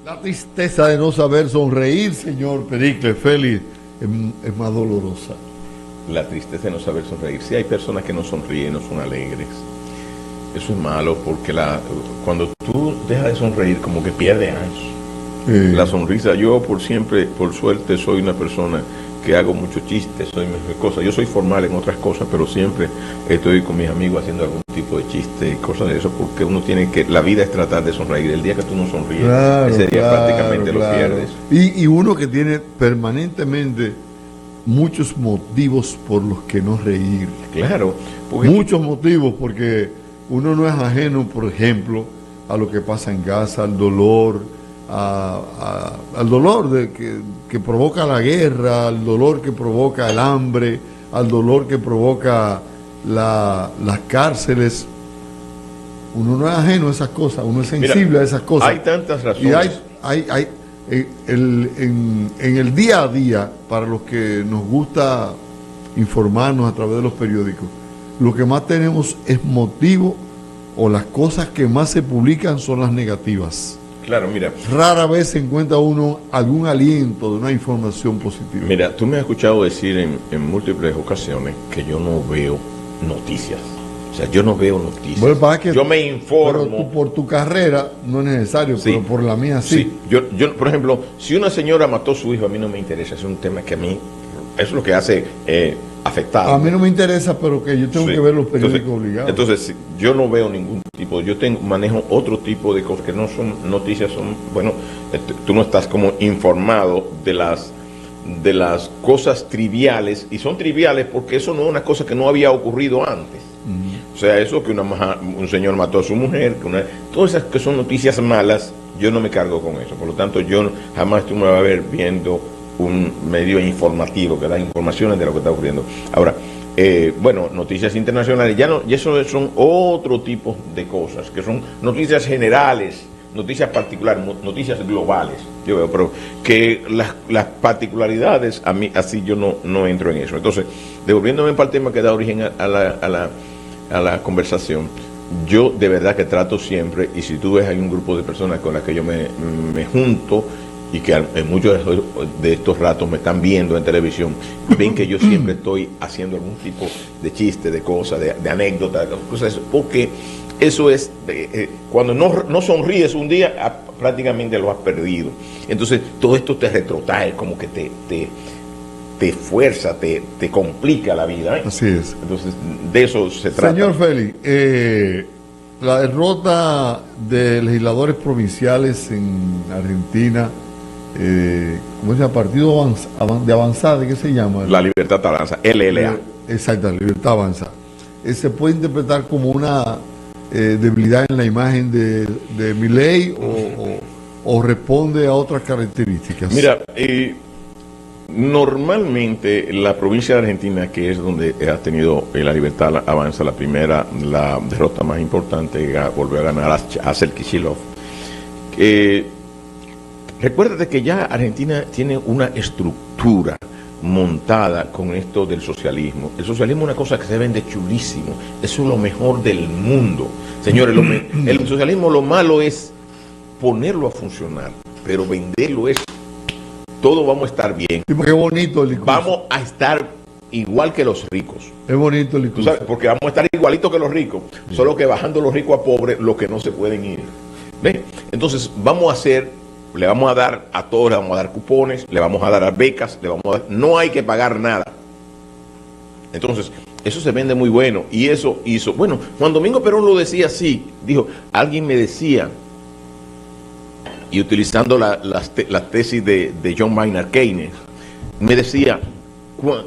La tristeza de no saber sonreír, señor Pericles Félix, es más dolorosa. La tristeza de no saber sonreír. Sí, hay personas que no sonríen, no son alegres. Eso es malo porque cuando tú dejas de sonreír, como que pierde años. La sonrisa, yo por suerte, soy una persona que hago muchos chistes, soy mejor cosa. Yo soy formal en otras cosas, pero siempre estoy con mis amigos haciendo algún tipo de chiste y cosas de eso, porque uno tiene que, la vida es tratar de sonreír. El día que tú no sonríes, claro, ese día prácticamente claro. lo pierdes. Y uno que tiene permanentemente muchos motivos por los que no reír. Claro. Muchos motivos, porque uno no es ajeno, por ejemplo, a lo que pasa en casa, al dolor, al dolor que provoca la guerra, al dolor que provoca el hambre, al dolor que provoca las cárceles. Uno no es ajeno a esas cosas, uno es sensible a esas cosas. Hay tantas razones. Y en el día a día, para los que nos gusta informarnos a través de los periódicos, lo que más tenemos es motivo, o las cosas que más se publican son las negativas. Claro, mira. Rara vez se encuentra uno algún aliento de una información positiva. Mira, tú me has escuchado decir en múltiples ocasiones que yo no veo noticias. O sea, yo no veo noticias. Bueno, yo me informo. Pero por tu carrera no es necesario, sí, pero por la mía sí. Sí. Yo, por ejemplo, si una señora mató a su hijo, a mí no me interesa. Es un tema que a mí, eso es lo que hace afectado. A mí no me interesa, pero que yo tengo que ver los periódicos obligados. Entonces, yo no veo ningún tipo. Yo manejo otro tipo de cosas que no son noticias, son, bueno, tú no estás como informado de las cosas triviales, y son triviales porque eso no es una cosa que no había ocurrido antes. O sea, eso que un señor mató a su mujer, todas esas que son noticias malas, yo no me cargo con eso. Por lo tanto, yo jamás tú me vas a ver viendo un medio informativo que da informaciones de lo que está ocurriendo. Ahora, bueno, noticias internacionales, y eso son otro tipo de cosas, que son noticias generales, noticias particulares, noticias globales. Yo veo, pero que las particularidades, a mí así yo no entro en eso. Entonces, devolviéndome para el tema que da origen a la conversación, yo de verdad que trato siempre, y si tú ves, hay un grupo de personas con las que yo me junto, y que en muchos de estos ratos me están viendo en televisión, ven que yo siempre estoy haciendo algún tipo de chiste, de cosas, de anécdota, de cosas, porque eso es, cuando no sonríes un día, prácticamente lo has perdido. Entonces, todo esto te retrotrae, como que te fuerza, te complica la vida, ¿eh? Así es. Entonces, de eso se trata. Señor Félix, la derrota de legisladores provinciales en Argentina, ¿cómo se llama? Partido de Avanzada, ¿qué se llama? La Libertad Avanza, LLA. Exacto, Libertad Avanza. Se puede interpretar como una debilidad en la imagen de Milei, o responde a otras características. Mira, normalmente la provincia de Argentina, que es donde ha tenido la Libertad Avanza la derrota más importante, volvió a ganar a Axel Kicillof. Recuérdate que ya Argentina tiene una estructura montada con esto del socialismo. El socialismo es una cosa que se vende chulísimo. Eso es lo mejor del mundo. Señores, el socialismo, lo malo es ponerlo a funcionar, pero venderlo es todo vamos a estar bien. Sí, qué bonito el discurso. Vamos a estar igual que los ricos. Es bonito el discurso. ¿Tú sabes? Porque vamos a estar igualitos que los ricos, sí. Solo que bajando los ricos a pobres, los que no se pueden ir. ¿Ven? Entonces le vamos a dar a todos, le vamos a dar cupones, le vamos a dar becas, no hay que pagar nada. Entonces, eso se vende muy bueno. Y eso hizo, bueno, Juan Domingo Perón lo decía así, dijo, alguien me decía, y utilizando la tesis de John Maynard Keynes, me decía,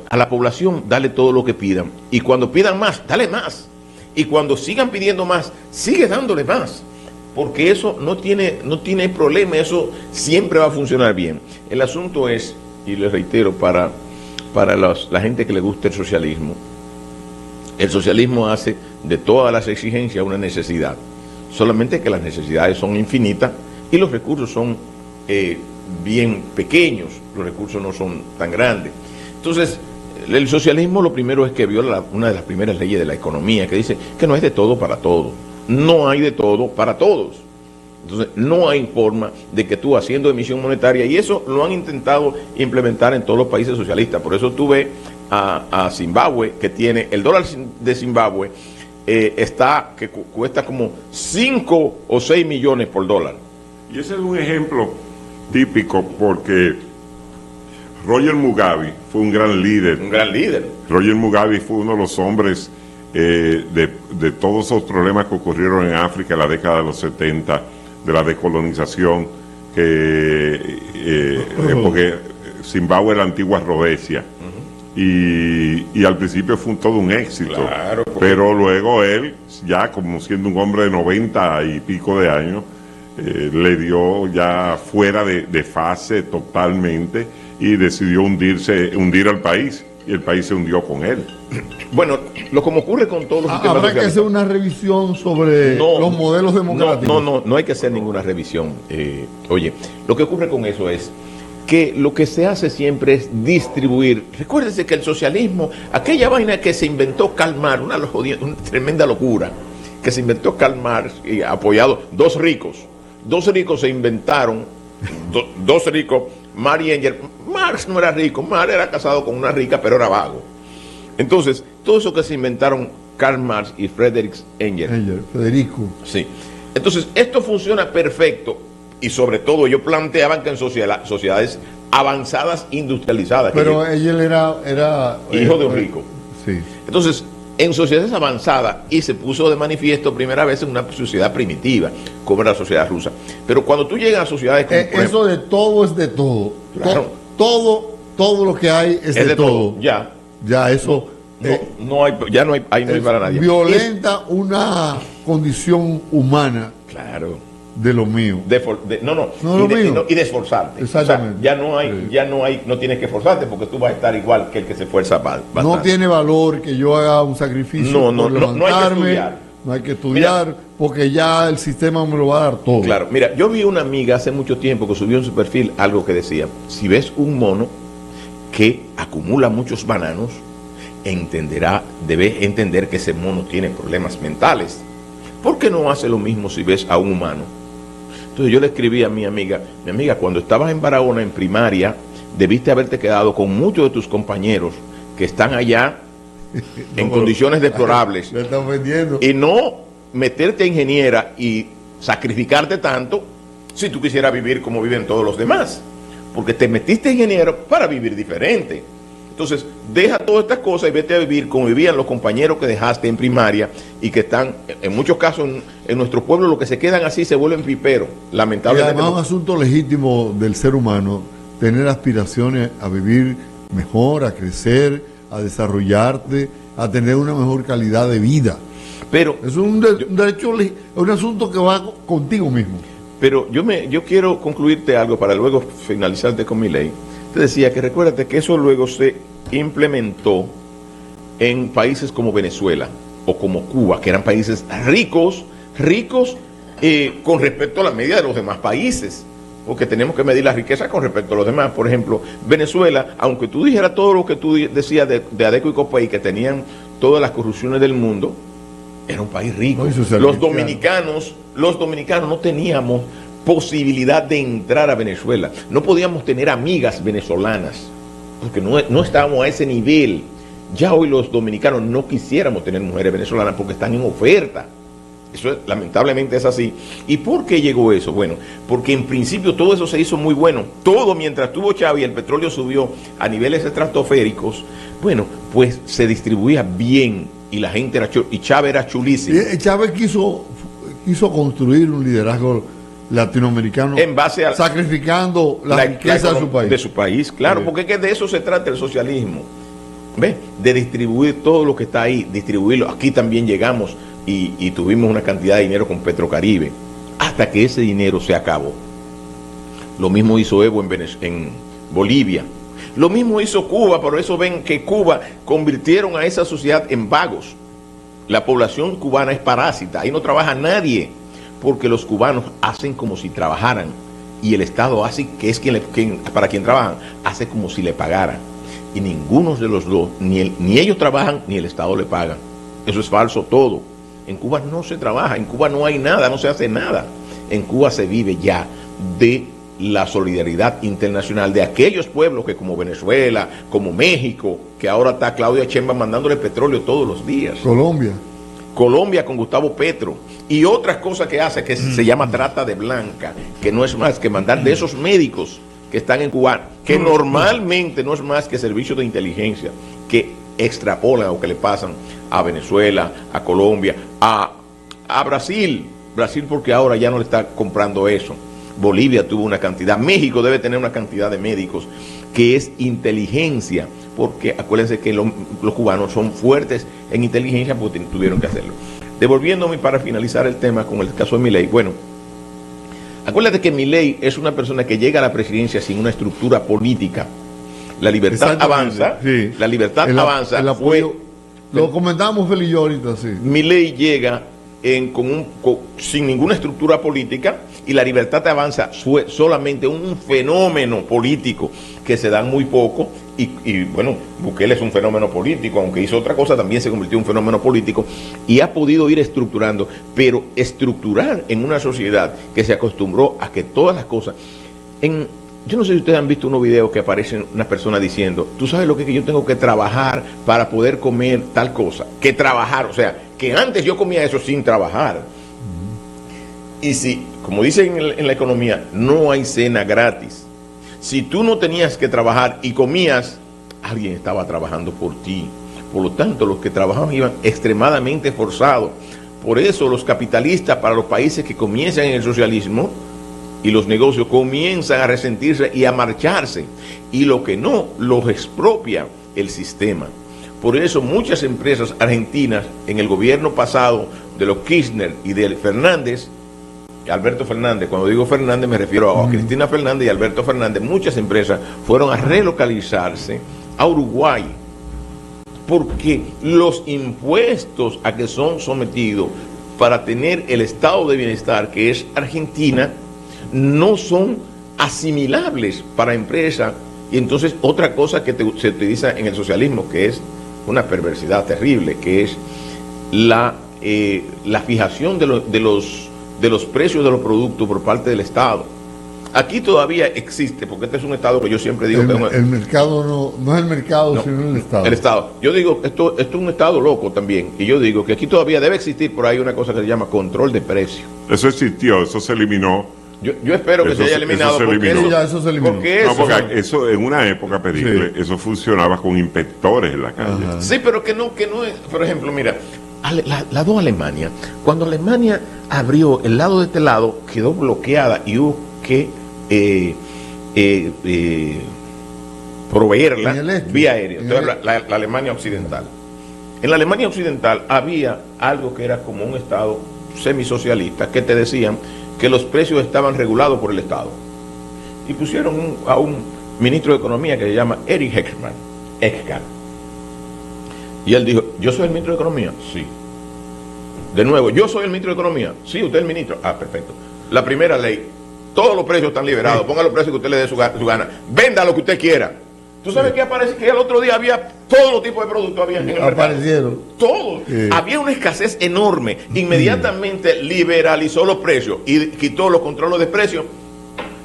a la población dale todo lo que pidan, y cuando pidan más, dale más, y cuando sigan pidiendo más, sigue dándole más, porque eso no tiene problema, eso siempre va a funcionar bien. El asunto es, y les reitero, para la gente que le gusta el socialismo hace de todas las exigencias una necesidad, solamente que las necesidades son infinitas y los recursos son bien pequeños, los recursos no son tan grandes. Entonces, el socialismo lo primero es que viola una de las primeras leyes de la economía, que dice que no es de todo para todos. No hay de todo para todos. Entonces, no hay forma de que tú haciendo emisión monetaria, y eso lo han intentado implementar en todos los países socialistas. Por eso tú ves a Zimbabue, que tiene el dólar de Zimbabue, que cuesta como 5 o 6 millones por dólar. Y ese es un ejemplo típico porque Roger Mugabe fue un gran líder. Un gran líder. Roger Mugabe fue uno de los hombres de todos esos problemas que ocurrieron en África en la década de los 70, de la decolonización, porque Zimbabue era la antigua Rhodesia. Y al principio fue todo un éxito, claro, pero luego él, ya como siendo un hombre de 90 y pico de años, le dio ya fuera de fase totalmente y decidió hundir al país, y el país se hundió con él. Bueno, lo como ocurre con todos los sistemas habrá que hacer una revisión sobre los modelos democráticos. No hay que hacer ninguna revisión. Oye, lo que ocurre con eso es que lo que se hace siempre es distribuir. Recuérdense que el socialismo, aquella vaina que se inventó Karl Marx, una tremenda locura, que se inventó Karl Marx y apoyado dos ricos se inventaron, dos ricos, Marx y Engels. Marx no era rico, Marx era casado con una rica, pero era vago. Entonces, todo eso que se inventaron Karl Marx y Frederick Engels. Federico. Sí. Entonces, esto funciona perfecto. Y sobre todo ellos planteaban que en sociedades avanzadas, industrializadas. Pero él era hijo de un rico. Sí. Entonces, en sociedades avanzadas, y se puso de manifiesto primera vez en una sociedad primitiva, como era la sociedad rusa. Pero cuando tú llegas a sociedades como... eso de todo es de todo. Claro. Todo lo que hay es de todo. Ya. Ya eso... no hay para nadie. Violenta una condición humana. Claro. De lo mío. Y de esforzarte. Exactamente. O sea, no tienes que esforzarte porque tú vas a estar igual que el que se esfuerza bastante. No tiene valor que yo haga un sacrificio por levantarme. No hay que estudiar porque ya el sistema me lo va a dar todo. Claro, mira, yo vi una amiga hace mucho tiempo que subió en su perfil algo que decía: si ves un mono que acumula muchos bananos, debes entender que ese mono tiene problemas mentales. ¿Por qué no hace lo mismo si ves a un humano? Entonces yo le escribí a mi amiga, cuando estabas en Barahona en primaria, debiste haberte quedado con muchos de tus compañeros que están allá en condiciones deplorables. Le están vendiendo. Y no meterte a ingeniera y sacrificarte tanto si tú quisieras vivir como viven todos los demás. Porque te metiste a ingeniero para vivir diferente. Entonces, deja todas estas cosas y vete a vivir como vivían los compañeros que dejaste en primaria y que están, en muchos casos, en nuestro pueblo, los que se quedan así se vuelven piperos, lamentablemente. Y además es un asunto legítimo del ser humano, tener aspiraciones a vivir mejor, a crecer, a desarrollarte, a tener una mejor calidad de vida. Pero es un derecho, es un asunto que va contigo mismo. Pero yo quiero concluirte algo para luego finalizarte con mi ley. Te decía que recuérdate que eso luego se implementó en países como Venezuela o como Cuba, que eran países ricos con respecto a la media de los demás países, porque tenemos que medir la riqueza con respecto a los demás. Por ejemplo, Venezuela, aunque tú dijeras todo lo que tú decías de Adeco y Copey, que tenían todas las corrupciones del mundo, era un país rico. Los dominicanos no teníamos posibilidad de entrar a Venezuela. No podíamos tener amigas venezolanas, porque no estábamos a ese nivel. Ya hoy los dominicanos no quisiéramos tener mujeres venezolanas porque están en oferta. Eso lamentablemente es así. ¿Y por qué llegó eso? Bueno, porque en principio todo eso se hizo muy bueno. Todo mientras tuvo Chávez y el petróleo subió a niveles estratosféricos, bueno, pues se distribuía bien y la gente y Chávez era chulísimo. Chávez quiso construir un liderazgo latinoamericano en base a sacrificando la riqueza de su país. Claro, sí. Porque es que de eso se trata el socialismo. ¿Ves? De distribuir todo lo que está ahí, distribuirlo. Aquí también llegamos y tuvimos una cantidad de dinero con Petrocaribe, hasta que ese dinero se acabó. Lo mismo hizo Evo en Bolivia. Lo mismo hizo Cuba, por eso ven que Cuba convirtieron a esa sociedad en vagos. La población cubana es parásita, ahí no trabaja nadie, porque los cubanos hacen como si trabajaran y el Estado hace, que es para quien trabajan, hace como si le pagaran. Y ninguno de los dos, ni ellos trabajan, ni el Estado le paga. Eso es falso todo. En Cuba no se trabaja, en Cuba no hay nada, no se hace nada. en Cuba se vive ya de la solidaridad internacional de aquellos pueblos que como Venezuela, como México, que ahora está Claudia Sheinbaum mandándole petróleo todos los días. Colombia con Gustavo Petro y otras cosas que hace que se llama trata de blanca, que no es más que mandar de esos médicos que están en Cuba, que normalmente no es más que servicios de inteligencia, que extrapolan o que le pasan a Venezuela, a Colombia, a Brasil, porque ahora ya no le está comprando eso. Bolivia tuvo una cantidad, México debe tener una cantidad de médicos que es inteligencia, porque acuérdense que los cubanos son fuertes en inteligencia porque tuvieron que hacerlo. Devolviéndome para finalizar el tema con el caso de Milei, bueno, acuérdate que Milei es una persona que llega a la presidencia sin una estructura política. La libertad avanza, sí. La libertad avanza. El apoyo, lo comentábamos Feli y yo ahorita, sí. Milei llega sin ninguna estructura política y la libertad avanza fue solamente un fenómeno político que se da muy poco y bueno, Bukele es un fenómeno político, aunque hizo otra cosa también se convirtió en un fenómeno político y ha podido ir estructurando, pero estructurar en una sociedad que se acostumbró a que todas las cosas yo no sé si ustedes han visto unos videos que aparecen unas personas diciendo, tú sabes lo que yo tengo que trabajar para poder comer tal cosa, que trabajar, o sea, que antes yo comía eso sin trabajar. Y si, como dicen en la economía, no hay cena gratis. Si tú no tenías que trabajar y comías, alguien estaba trabajando por ti. Por lo tanto, los que trabajaban iban extremadamente forzados. Por eso los capitalistas para los países que comienzan en el socialismo y los negocios comienzan a resentirse y a marcharse. Y lo que no, los expropia el sistema. Por eso muchas empresas argentinas en el gobierno pasado de los Kirchner y de Fernández, Alberto Fernández, cuando digo Fernández me refiero a Cristina Fernández y Alberto Fernández, muchas empresas fueron a relocalizarse a Uruguay porque los impuestos a que son sometidos para tener el estado de bienestar que es Argentina no son asimilables para empresas. Y entonces otra cosa que se utiliza en el socialismo, que es una perversidad terrible, que es la fijación de los precios de los productos por parte del Estado. Aquí todavía existe, porque este es un Estado que yo siempre digo que el mercado no es el mercado, sino el Estado. El Estado. Yo digo, esto es un Estado loco también, y yo digo que aquí todavía debe existir por ahí una cosa que se llama control de precios. Eso existió, eso se eliminó. Yo espero que se haya eliminado. Eso se eliminó. Porque eso en una época, Pericle, eso funcionaba con inspectores en la calle. Ajá. Sí, pero que no es. Por ejemplo, mira, la dos Alemania, cuando Alemania abrió el lado de este lado, quedó bloqueada y hubo que proveerla vía aérea. Entonces, la Alemania occidental. En la Alemania occidental había algo que era como un Estado semisocialista que te decían que los precios estaban regulados por el Estado. Y pusieron a un ministro de Economía que se llama Erich Eckart. Y él dijo, ¿yo soy el ministro de Economía? Sí. De nuevo, ¿yo soy el ministro de Economía? Sí, usted es el ministro. Ah, perfecto. La primera ley, todos los precios están liberados, ponga los precios que usted le dé su gana. Venda lo que usted quiera. ¿Tú sabes qué aparece? Que el otro día había todos los tipos de productos había en el mercado. Aparecieron. Todos. Había una escasez enorme. Inmediatamente liberalizó los precios y quitó los controles de precios.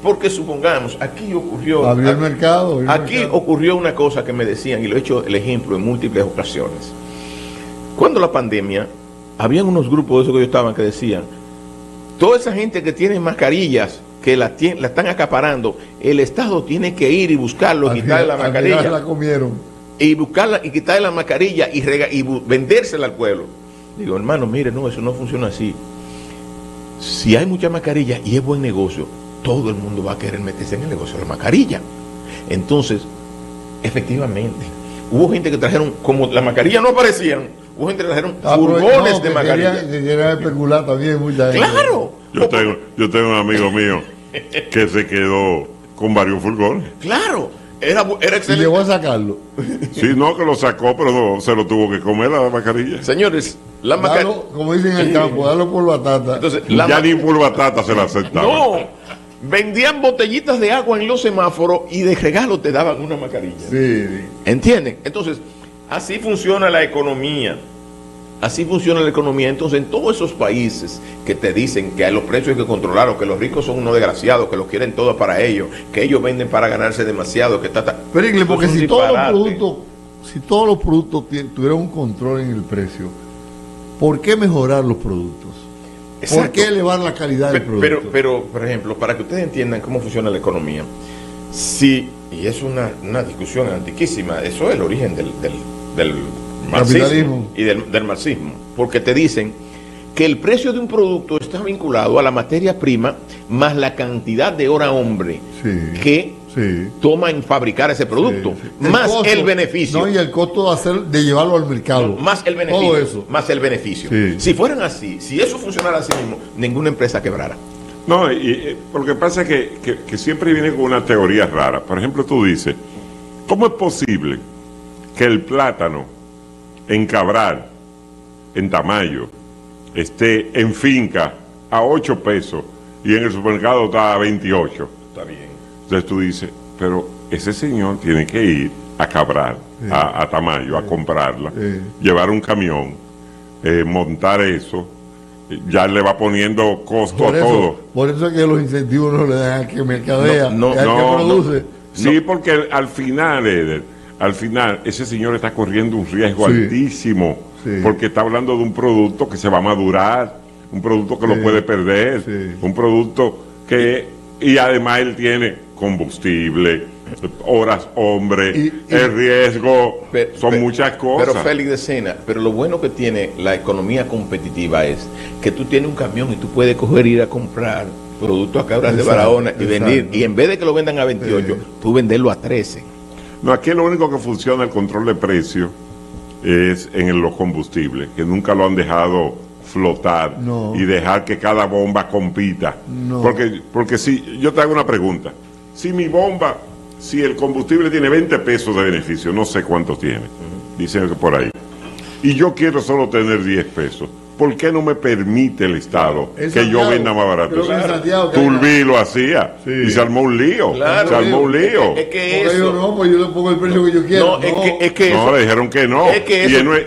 Porque supongamos, aquí ocurrió... Abrió el mercado. Ocurrió una cosa que me decían, y lo he hecho el ejemplo en múltiples ocasiones. Cuando la pandemia, habían unos grupos de esos que yo estaban que decían, toda esa gente que tiene mascarillas, que la están acaparando, el Estado tiene que ir y buscarlo y quitarle la mascarilla. La comieron. Y buscarla y quitarle la mascarilla y vendérsela al pueblo. Digo, hermano, mire, no, eso no funciona así. Si hay mucha mascarilla y es buen negocio, todo el mundo va a querer meterse en el negocio de la mascarilla. Entonces, efectivamente, hubo gente que trajeron, como las mascarillas no aparecían, hubo gente que trajeron furgones de mascarilla. Que querían especular también mucha gente. ¡Claro! Yo tengo un amigo mío que se quedó con varios furgones. ¡Claro! Era excelente. Y llegó a sacarlo. Sí, no, que lo sacó, pero no, se lo tuvo que comer la mascarilla. Señores, la mascarilla... Como dicen en el campo, dalo por batata. Entonces, ya ni por batata se la aceptaba. No, vendían botellitas de agua en los semáforos y de regalo te daban una mascarilla. Sí. ¿Entienden? Entonces, así funciona la economía. Así funciona la economía. Entonces, en todos esos países que te dicen que a los precios hay que controlarlos, que los ricos son unos desgraciados, que los quieren todo para ellos, que ellos venden para ganarse demasiado, que está... Pero porque si disparate. todos los productos tuvieran un control en el precio, ¿por qué mejorar los productos? Exacto. ¿Por qué elevar la calidad del producto? Pero, por ejemplo, para que ustedes entiendan cómo funciona la economía, sí, y es una discusión antiquísima, eso es el origen del marxismo y del marxismo, porque te dicen que el precio de un producto está vinculado a la materia prima más la cantidad de hora hombre que toma en fabricar ese producto, más costo, el beneficio. No, y el costo de llevarlo al mercado. Más el beneficio. Todo eso. Más el beneficio. Sí. Si fueran así, si eso funcionara así mismo, ninguna empresa quebrara. No, y lo que pasa es que siempre viene con una teoría rara. Por ejemplo, tú dices, ¿cómo es posible que el plátano en Cabral, en Tamayo, esté en finca a 8 pesos y en el supermercado está a 28? Está bien. Entonces tú dices, pero ese señor tiene que ir a Cabral, a Tamayo, a comprarla, llevar un camión, montar eso, ya le va poniendo costo a todo. Por eso es que los incentivos no le dan al que mercadea, al que produce. Sí, porque al final, Eder, ese señor está corriendo un riesgo altísimo, porque está hablando de un producto que se va a madurar, un producto que lo puede perder, un producto que, y además él tiene combustible, horas hombre, el riesgo, son muchas cosas. Pero Félix de Sena, pero lo bueno que tiene la economía competitiva es que tú tienes un camión y tú puedes coger ir a comprar productos a Cabral de Barahona y venir, y en vez de que lo vendan a 28, tú venderlo a 13. No, aquí lo único que funciona el control de precio es en los combustibles, que nunca lo han dejado flotar y dejar que cada bomba compita. Porque si yo te hago una pregunta, si mi bomba, si el combustible tiene 20 pesos de beneficio, no sé cuántos tiene, dicen que por ahí, y yo quiero solo tener 10 pesos, ¿por qué no me permite el Estado que yo venda más barato? Tulbi lo hacía y se armó un lío. Claro, se armó un lío. Es que eso... yo no, pues yo le pongo el precio que yo quiero. No, le dijeron que no.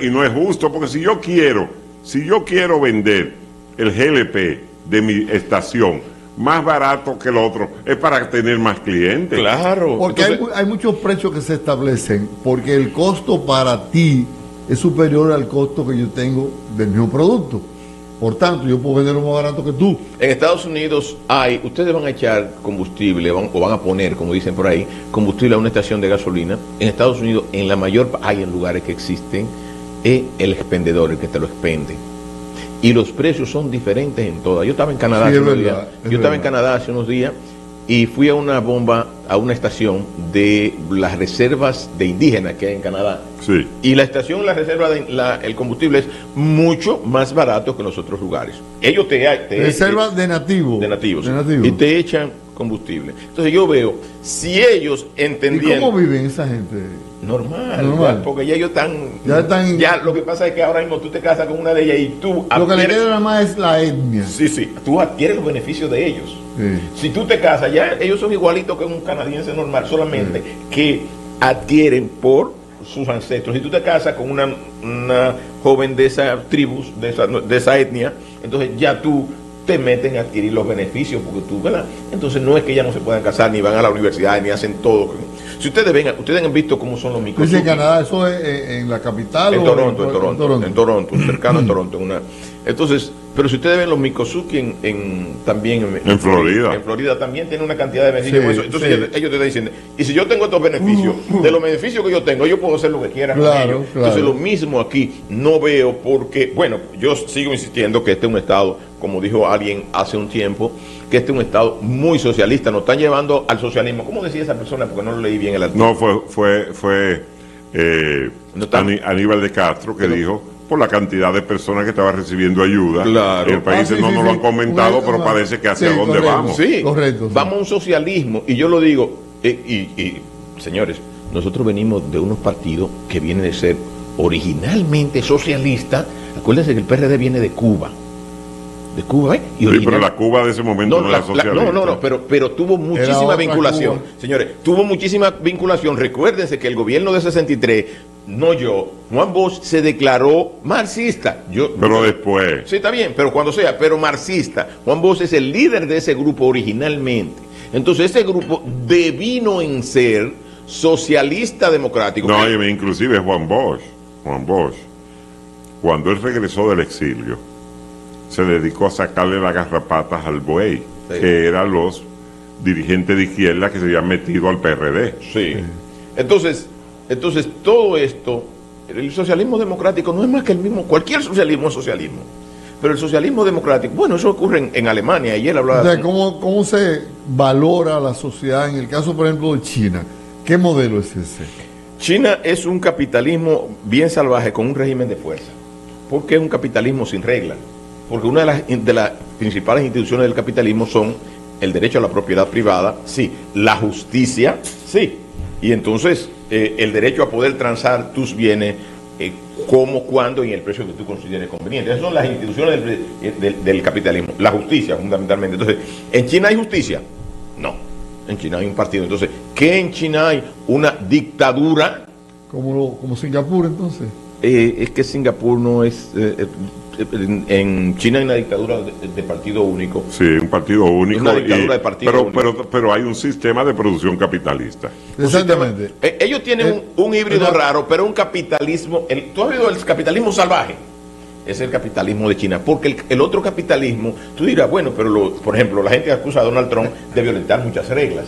Y no es justo, porque si yo quiero vender el GLP de mi estación más barato que el otro, es para tener más clientes. Claro. Porque hay muchos precios que se establecen porque el costo para ti es superior al costo que yo tengo del mismo producto. Por tanto, yo puedo venderlo más barato que tú. En Estados Unidos ustedes van a echar combustible, o van a poner, como dicen por ahí, combustible a una estación de gasolina. En Estados Unidos, hay en lugares que existen, es el expendedor, el que te lo expende. Y los precios son diferentes en todas. Yo estaba en Canadá hace unos días y fui a una estación de las reservas de indígenas que hay en Canadá. Sí. Y la reserva el combustible es mucho más barato que en los otros lugares. Ellos reservas de nativos. De nativos. Y te echan combustible. Entonces yo veo, si ellos entendían... ¿Y cómo viven esa gente? Normal. Porque ya ellos están... Ya lo que pasa es que ahora mismo tú te casas con una de ellas y tú... Lo que le queda nada más es la etnia. Sí. Tú adquieres los beneficios de ellos. Si tú te casas, ya ellos son igualitos que un canadiense normal, solamente que adquieren por sus ancestros. Si tú te casas con una joven de esa tribus, de esa etnia, entonces ya tú te meten a adquirir los beneficios, porque tú, ¿verdad? Entonces no es que ya no se puedan casar, ni van a la universidad, ni hacen todo. Si ustedes han visto cómo son los micos. ¿En Canadá eso es en la capital? En Toronto, cercano a Toronto. Entonces, pero si ustedes ven los Miccosukee también en Florida. En Florida también tiene una cantidad de beneficios. Entonces ellos te están diciendo, y si yo tengo estos beneficios, de los beneficios que yo tengo, yo puedo hacer lo que quiera con ellos. Entonces lo mismo aquí, no veo porque, bueno, yo sigo insistiendo que este es un Estado, como dijo alguien hace un tiempo, que este es un Estado muy socialista, nos están llevando al socialismo. ¿Cómo decía esa persona? Porque no lo leí bien el artículo. No, fue Aníbal de Castro que dijo, por la cantidad de personas que estaban recibiendo ayuda. Claro. El país no lo han comentado, pero parece que hacia dónde vamos. Sí, correcto. Vamos a un socialismo, y yo lo digo, señores, nosotros venimos de unos partidos que vienen de ser originalmente socialistas. Acuérdense que el PRD viene de Cuba. Y pero la Cuba de ese momento no era socialista. Pero tuvo muchísima vinculación. Cuba. Señores, tuvo muchísima vinculación. Recuérdense que el gobierno de 63 no yo, Juan Bosch se declaró marxista. Pero después. Sí, está bien, pero cuando sea, pero marxista. Juan Bosch es el líder de ese grupo originalmente. Entonces ese grupo devino en ser socialista democrático. No, inclusive Juan Bosch, cuando él regresó del exilio, se dedicó a sacarle las garrapatas al buey, sí, que eran los dirigentes de izquierda que se habían metido al PRD. Sí. Entonces todo esto, el socialismo democrático no es más que el mismo, cualquier socialismo es socialismo. Pero el socialismo democrático, bueno, eso ocurre en Alemania, ayer hablaba... O sea, ¿cómo se valora la sociedad en el caso, por ejemplo, de China? ¿Qué modelo es ese? China es un capitalismo bien salvaje con un régimen de fuerza. ¿Por qué es un capitalismo sin reglas? Porque una de las principales instituciones del capitalismo son el derecho a la propiedad privada, sí, la justicia, sí, y entonces el derecho a poder transar tus bienes cómo, cuándo y el precio que tú consideres conveniente. Esas son las instituciones del capitalismo. La justicia, fundamentalmente. Entonces, ¿en China hay justicia? No. En China hay un partido. Entonces, ¿qué en China hay? Una dictadura. ¿Como Singapur, entonces? Es que Singapur no es... en China hay una dictadura de partido único. Sí, un partido único. Una dictadura de partido único. Pero hay un sistema de producción capitalista. Exactamente. Ellos tienen un híbrido raro, pero un capitalismo... ¿Tú has oído el capitalismo salvaje? Es el capitalismo de China. Porque el otro capitalismo, tú dirás, bueno, pero por ejemplo, la gente acusa a Donald Trump de violentar muchas reglas.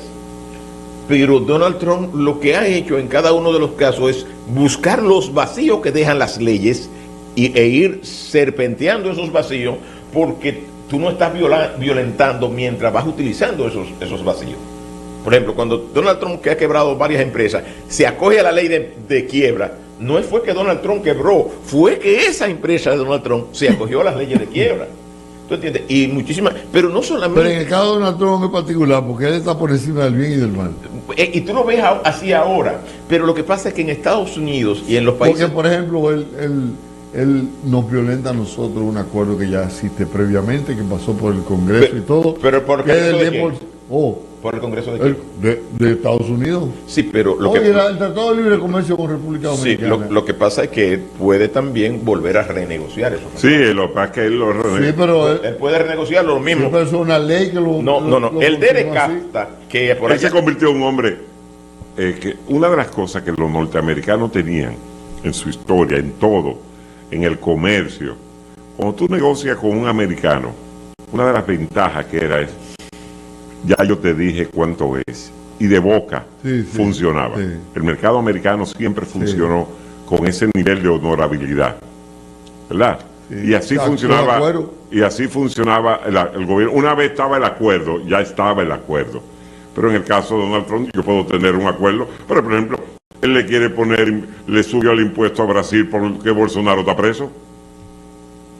Pero Donald Trump lo que ha hecho en cada uno de los casos es buscar los vacíos que dejan las leyes e ir serpenteando esos vacíos, porque tú no estás violentando mientras vas utilizando esos vacíos. Por ejemplo, cuando Donald Trump, que ha quebrado varias empresas, se acoge a la ley de quiebra, no fue que Donald Trump quebró, fue que esa empresa de Donald Trump se acogió a las leyes de quiebra. ¿Tú entiendes? Y muchísimas, pero no solamente... Pero en el caso de Donald Trump en particular, porque él está por encima del bien y del mal. Y tú lo ves así ahora, pero lo que pasa es que en Estados Unidos y en los países... Porque, por ejemplo, él nos violenta a nosotros un acuerdo que ya existe previamente, que pasó por el Congreso y todo. Pero ¿por qué? ¿Por el Congreso de quién? De Estados Unidos. Sí, pero el Tratado de Libre Comercio con República Dominicana. Sí, lo que pasa es que puede también volver a renegociar eso. Sí, lo que pasa es que él lo renegocia. Sí, pero él puede renegociar lo mismo. Sí, pero es una ley que lo... No. El Derek Kafta, que por ahí se convirtió en un hombre que una de las cosas que los norteamericanos tenían en su historia, en todo, en el comercio, cuando tú negocias con un americano, una de las ventajas que era es, ya yo te dije cuánto es, y de boca funcionaba. Sí. El mercado americano siempre funcionó con ese nivel de honorabilidad, ¿verdad? Sí. Y así funcionaba el gobierno. Una vez estaba el acuerdo, ya estaba el acuerdo. Pero en el caso de Donald Trump, yo puedo tener un acuerdo, pero por ejemplo, él le subió el impuesto a Brasil porque Bolsonaro está preso.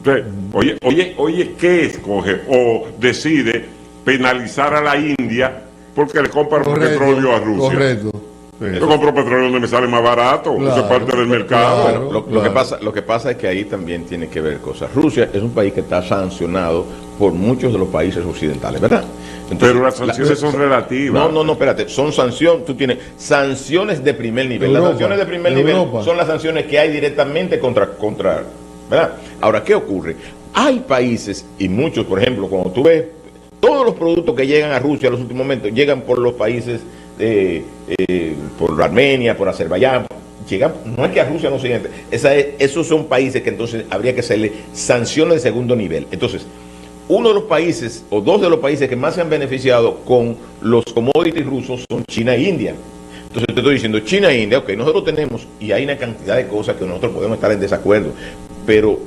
Entonces, oye, ¿qué escoge? O decide penalizar a la India porque le compra petróleo a Rusia. Correcto. Sí. Yo compro petróleo donde me sale más barato, claro, eso es parte del mercado. Claro, lo que pasa es que ahí también tiene que ver cosas. Rusia es un país que está sancionado por muchos de los países occidentales, ¿verdad? Entonces, pero las sanciones son relativas. No, espérate, son sanciones, tú tienes sanciones de primer nivel. Las sanciones de primer nivel son las sanciones que hay directamente contra, ¿verdad? Ahora, ¿qué ocurre? Hay países, y muchos, por ejemplo, cuando tú ves todos los productos que llegan a Rusia en los últimos momentos, llegan por los países, por Armenia, por Azerbaiyán, llegan, no es que a Rusia no se entre, esos son países que entonces habría que hacerle sanciones de segundo nivel. Entonces, uno de los países, o dos de los países que más se han beneficiado con los commodities rusos son China e India. Entonces te estoy diciendo, China e India, ok, nosotros tenemos, y hay una cantidad de cosas que nosotros podemos estar en desacuerdo, pero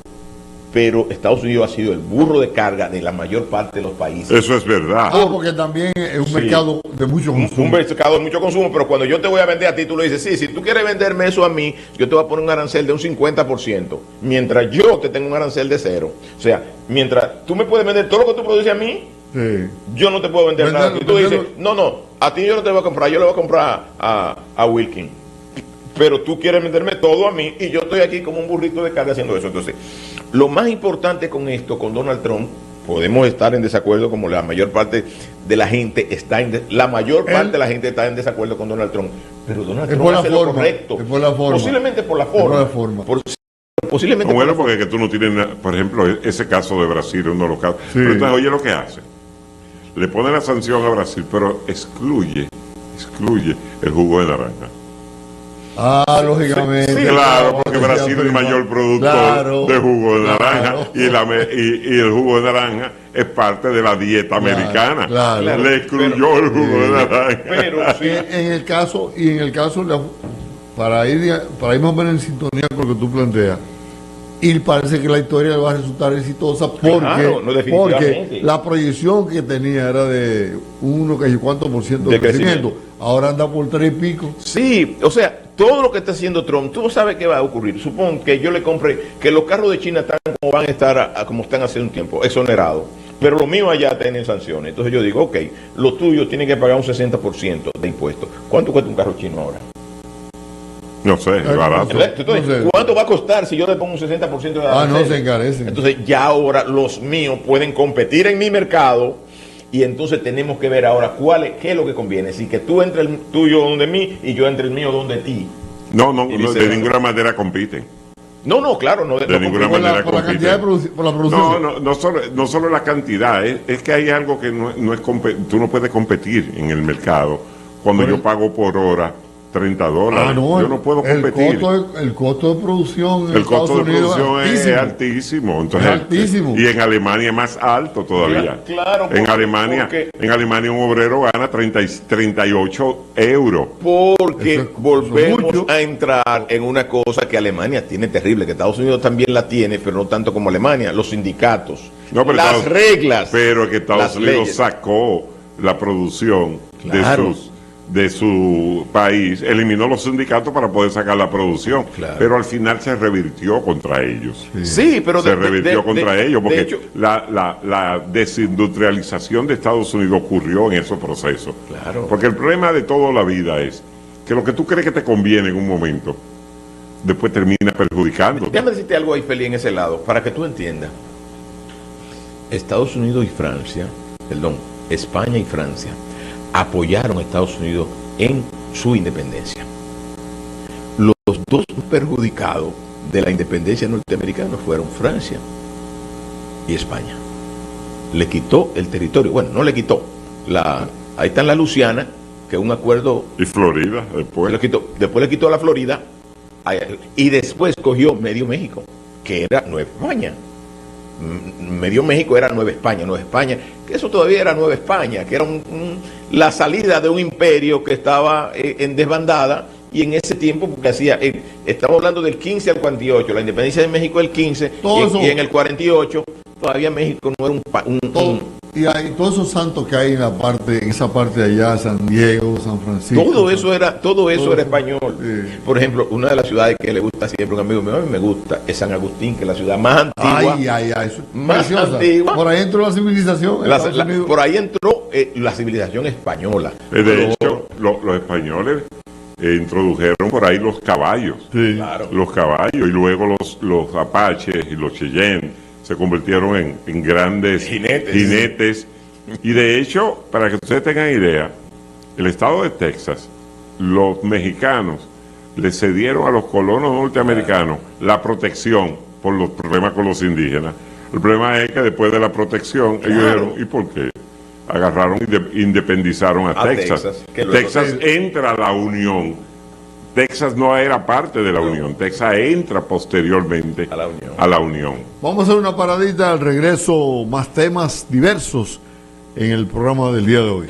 Estados Unidos ha sido el burro de carga de la mayor parte de los países. Eso es verdad. Porque también es un mercado de mucho consumo. Un mercado de mucho consumo, pero cuando yo te voy a vender a ti, tú le dices, sí, si tú quieres venderme eso a mí, yo te voy a poner un arancel de un 50%, mientras yo te tengo un arancel de 0. O sea, mientras tú me puedes vender todo lo que tú produces a mí, yo no te puedo vender nada. Y tú dices, no, a ti yo no te voy a comprar, yo le voy a comprar a Wilkin. Pero tú quieres venderme todo a mí y yo estoy aquí como un burrito de carga haciendo eso. Entonces, lo más importante con esto, con Donald Trump, podemos estar en desacuerdo, como la mayor parte de la gente está la mayor parte de la gente está en desacuerdo con Donald Trump, pero Donald Trump hace lo correcto. Es por la forma. Posiblemente por la forma. Posiblemente bueno, porque que tú no tienes, por ejemplo, ese caso de Brasil, uno de los casos. Sí. Pero entonces, oye lo que hace. Le pone la sanción a Brasil, pero excluye el jugo de naranja. Lógicamente. Sí, claro, porque Brasil es el mayor productor de jugo de naranja y el jugo de naranja es parte de la dieta americana. Le excluyó el jugo de naranja. Pero sí. En el caso, para ir más o menos en sintonía con lo que tú planteas, y parece que la historia va a resultar exitosa porque la proyección que tenía era de cuánto por ciento de crecimiento. Ahora anda por 3 y pico. Sí, o sea, todo lo que está haciendo Trump, tú no sabes qué va a ocurrir. Supón que yo le compre, que los carros de China están como van a estar como están hace un tiempo, exonerados. Pero los míos allá tienen sanciones. Entonces yo digo, ok, los tuyos tienen que pagar un 60% de impuestos. ¿Cuánto cuesta un carro chino ahora? No sé, es barato. Entonces, no sé. ¿Cuánto va a costar si yo le pongo un 60% de arancel? No se encarecen. Entonces ya ahora los míos pueden competir en mi mercado y entonces tenemos que ver ahora qué es lo que conviene. Si que tú entres el tuyo donde mí y yo entre el mío donde ti. No, de ninguna manera compiten. No, claro, no. De ninguna manera por la cantidad por la producción. No solo la cantidad, es que hay algo que no es tú no puedes competir en el mercado cuando yo pago por hora $30. Yo no puedo competir. El costo de producción en Estados Unidos es altísimo. Entonces, es altísimo. Y en Alemania es más alto todavía. Claro, en Alemania un obrero gana 38 euros. Porque volvemos a entrar en una cosa que Alemania tiene terrible, que Estados Unidos también la tiene, pero no tanto como Alemania, los sindicatos, las reglas. Pero que Estados Unidos sacó la producción de su país, eliminó los sindicatos para poder sacar la producción, pero al final se revirtió contra ellos. Sí, pero se revirtió contra ellos, porque hecho, la desindustrialización de Estados Unidos ocurrió en esos procesos. Porque el problema de toda la vida es que lo que tú crees que te conviene en un momento, después termina perjudicando. Déjame decirte algo ahí, Feli, en ese lado, para que tú entiendas. Estados Unidos y Francia, España y Francia, apoyaron a Estados Unidos en su independencia. Los dos perjudicados de la independencia norteamericana fueron Francia y España. Le quitó el territorio, bueno, no le quitó, ahí está en la Luisiana, que es un acuerdo... Y Florida, después. Después le quitó la Florida, y después cogió medio México, que era Nueva España. Medio México era Nueva España, que eso todavía era Nueva España, que era la salida de un imperio que estaba en desbandada, y en ese tiempo, porque estamos hablando del 15 al 48, la independencia de México el 15, y en el 48 todavía México no era y hay todos esos santos que hay en esa parte de allá, San Diego, San Francisco. Todo eso era español. Sí. Por ejemplo, una de las ciudades que le gusta siempre, un amigo mío, a mí me gusta, es San Agustín, que es la ciudad más antigua. Más antigua. Por ahí entró la civilización. Por ahí entró la civilización española. De hecho, los españoles introdujeron por ahí los caballos. Sí. Los caballos, y luego los apaches y los Cheyenne se convirtieron en grandes jinetes. Y de hecho, para que ustedes tengan idea, el estado de Texas, los mexicanos le cedieron a los colonos norteamericanos la protección por los problemas con los indígenas. El problema es que después de la protección, ellos dijeron, ¿y por qué? Agarraron y independizaron a Texas. Texas entra a la Unión. Texas no era parte de la Unión. Texas entra posteriormente a la Unión. Vamos a hacer una paradita, al regreso más temas diversos en el programa del día de hoy.